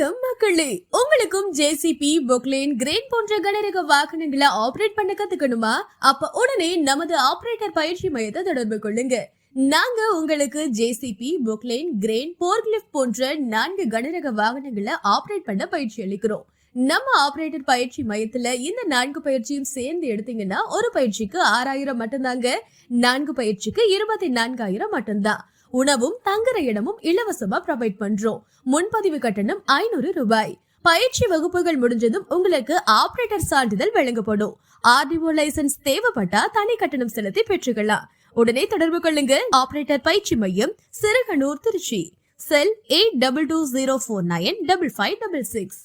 வணக்கம் மக்களே, உங்களுக்கும் ஜேசிபி, பொக்லைன், கிரேன் போன்ற கனரக வாகனங்களை ஆபரேட் பண்ண கத்துக்கணுமா? அப்ப உடனே நமது ஆபரேட்டர் பயிற்சி மையத்தை தொடர்பு கொள்ளுங்க. நாங்க உங்களுக்கு ஜேசிபி, பொக்லைன், கிரேன், போர்க்லிஃப்ட் போன்ற 4 கனரக வாகனங்களை ஆபரேட் பண்ண பயிற்சி அளிக்கிறோம். நம்ம ஆபரேட்டர் பயிற்சி மையத்துல இந்த 4 பயிற்சியும் சேர்ந்து எடுத்தீங்கன்னா ஒரு பயிற்சிக்கு 6000 மட்டும்தாங்க. 4 பயிற்சிக்கு 24000 மட்டும்தான். உணவும் தங்குற இடமும் இலவசமா ப்ரொவைட் பண்றோம். முன்பதிவு கட்டணம் 500 ரூபாய். பயிற்சி வகுப்புகள் முடிஞ்சதும் உங்களுக்கு ஆபரேட்டர் சான்றிதழ் வழங்கப்படும். ஆர்டிஓ லைசன்ஸ் தேவைப்பட்டா தனி கட்டணம் செலுத்தி பெற்றுக்கலாம். உடனே தொடர்பு கொள்ளுங்க. ஆபரேட்டர் பயிற்சி மையம், சிறுகனூர், திருச்சி. செல் 8220495566.